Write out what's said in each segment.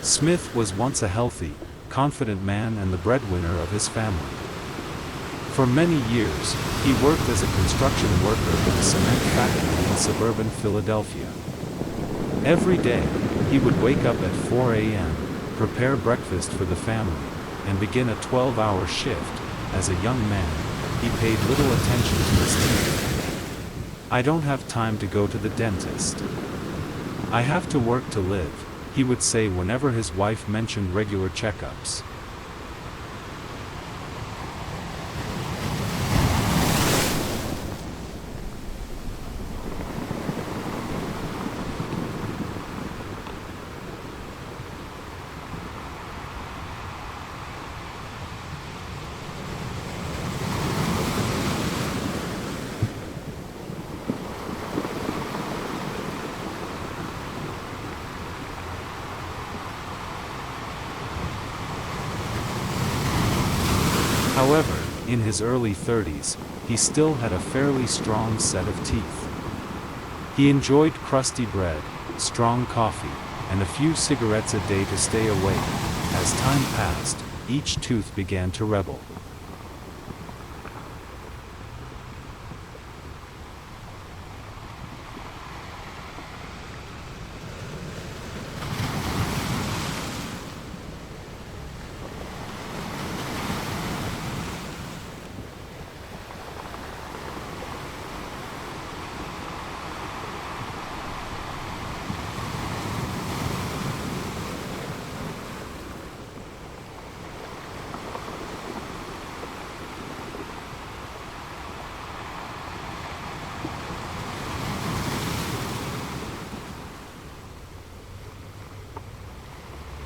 Smith was once a healthy, confident man and the breadwinner of his family. For many years, he worked as a construction worker in a cement factory in suburban Philadelphia. Every day, he would wake up at 4 a.m., prepare breakfast for the family, and begin a 12-hour shift. As a young man, he paid little attention to his teeth. "I don't have time to go to the dentist. I have to work to live," he would say whenever his wife mentioned regular checkups. However, in his early 30s, he still had a fairly strong set of teeth. He enjoyed crusty bread, strong coffee, and a few cigarettes a day to stay awake. As time passed, each tooth began to rebel.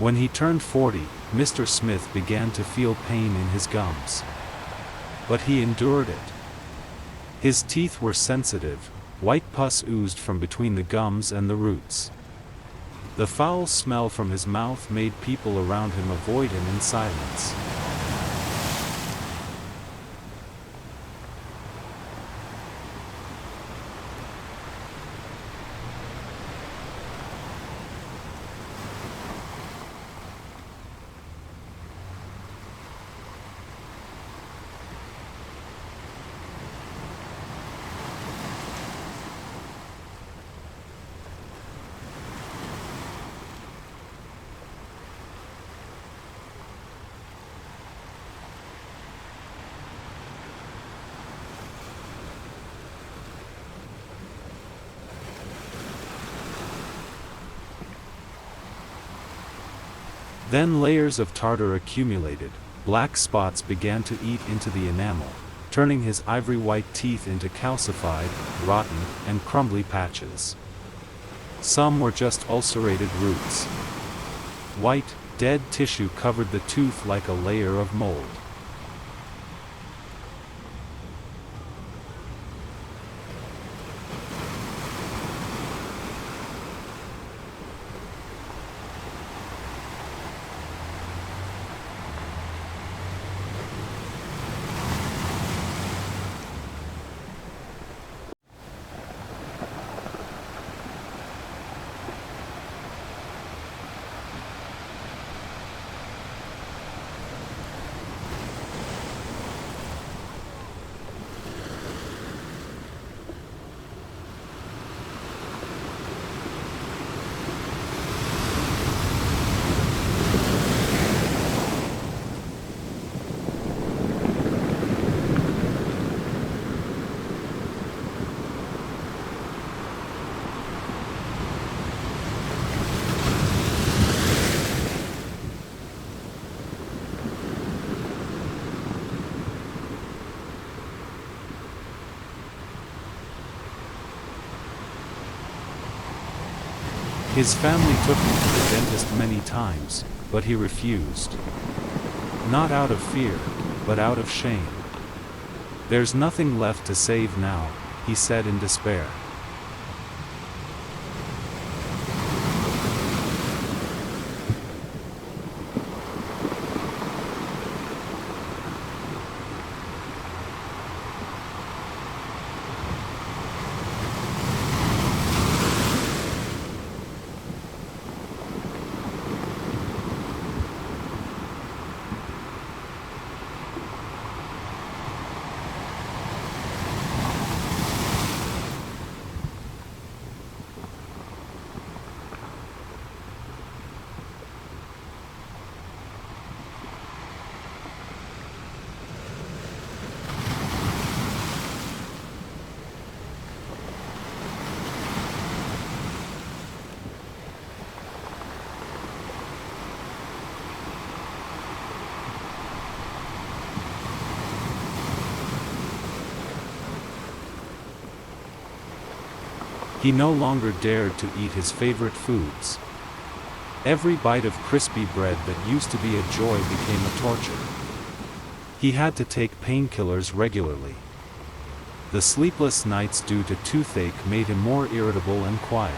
When he turned 40, Mr. Smith began to feel pain in his gums. But he endured it. His teeth were sensitive, white pus oozed from between the gums and the roots. The foul smell from his mouth made people around him avoid him in silence. Then layers of tartar accumulated, black spots began to eat into the enamel, turning his ivory-white teeth into calcified, rotten, and crumbly patches. Some were just ulcerated roots. White, dead tissue covered the tooth like a layer of mold. His family took him to the dentist many times, but he refused. Not out of fear, but out of shame. "There's nothing left to save now," he said in despair. He no longer dared to eat his favorite foods. Every bite of crispy bread that used to be a joy became a torture. He had to take painkillers regularly. The sleepless nights due to toothache made him more irritable and quiet.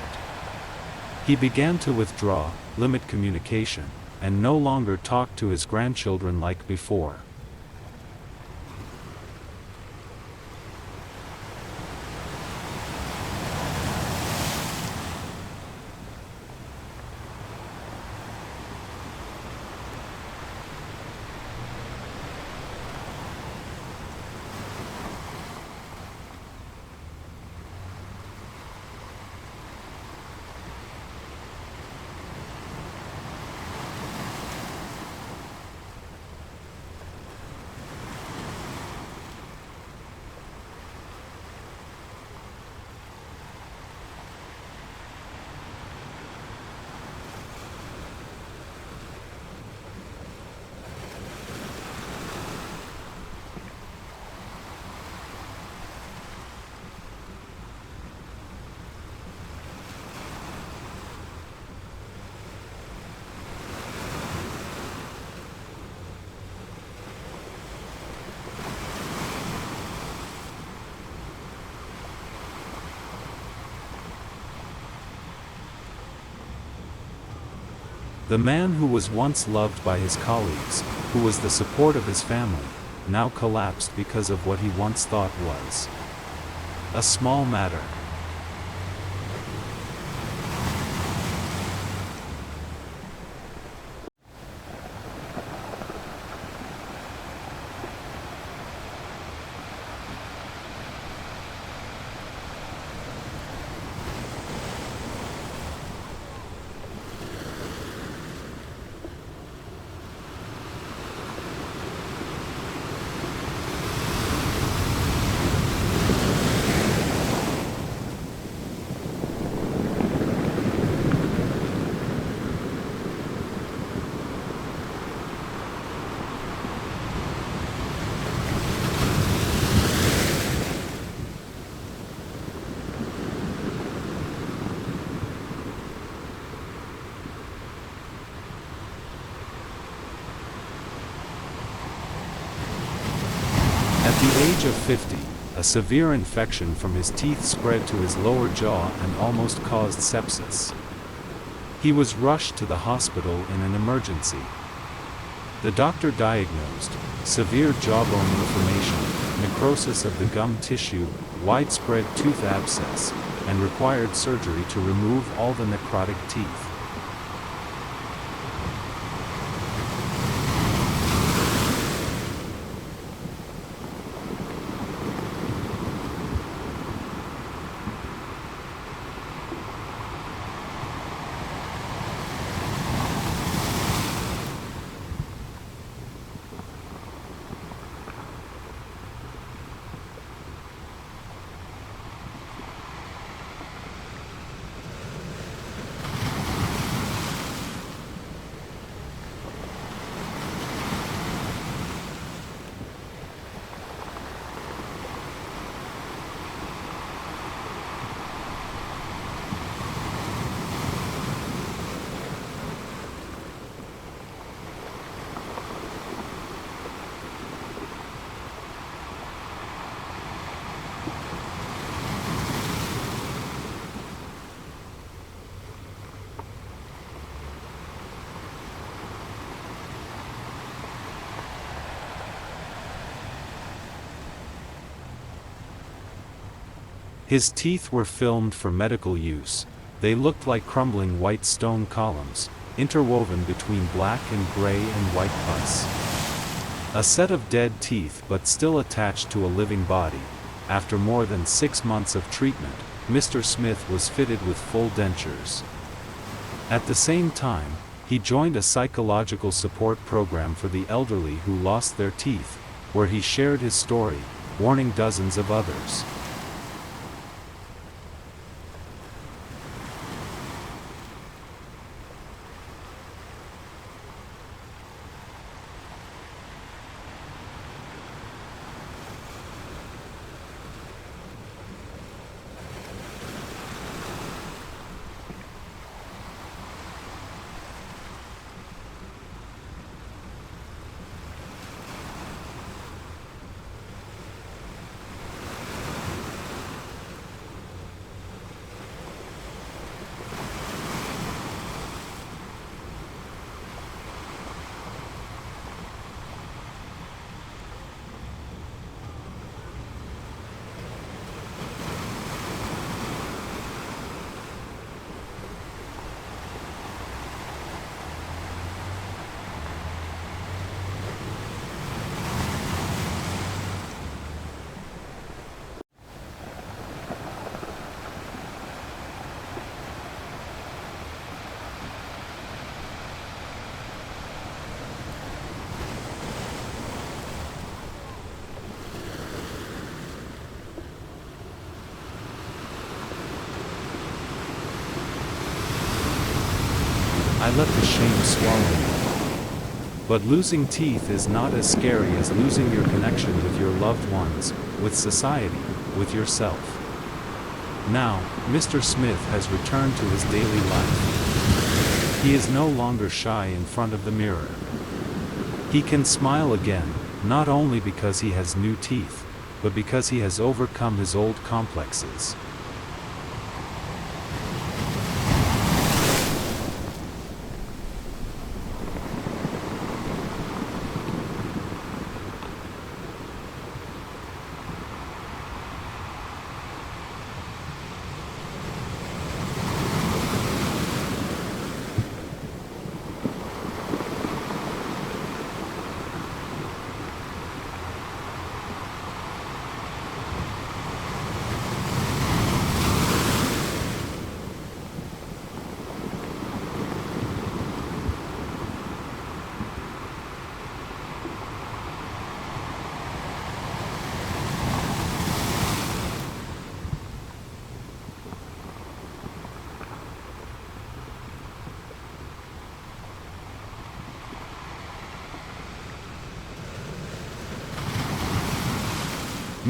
He began to withdraw, limit communication, and no longer talk to his grandchildren like before. The man who was once loved by his colleagues, who was the support of his family, now collapsed because of what he once thought was a small matter. At the age of 50, a severe infection from his teeth spread to his lower jaw and almost caused sepsis. He was rushed to the hospital in an emergency. The doctor diagnosed severe jawbone inflammation, necrosis of the gum tissue, widespread tooth abscess, and required surgery to remove all the necrotic teeth. His teeth were filmed for medical use. They looked like crumbling white stone columns, interwoven between black and gray and white pus. A set of dead teeth but still attached to a living body. After more than 6 months of treatment, Mr. Smith was fitted with full dentures. At the same time, he joined a psychological support program for the elderly who lost their teeth, where he shared his story, warning dozens of others. I let the shame swallow me. But losing teeth is not as scary as losing your connection with your loved ones, with society, with yourself. Now, Mr. Smith has returned to his daily life. He is no longer shy in front of the mirror. He can smile again, not only because he has new teeth, but because he has overcome his old complexes.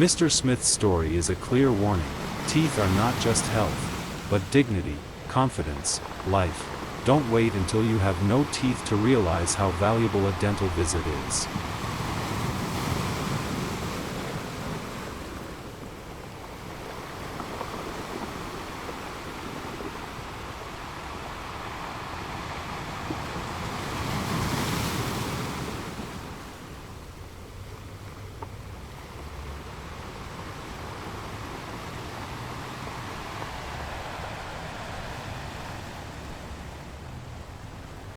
Mr. Smith's story is a clear warning. Teeth are not just health, but dignity, confidence, life. Don't wait until you have no teeth to realize how valuable a dental visit is.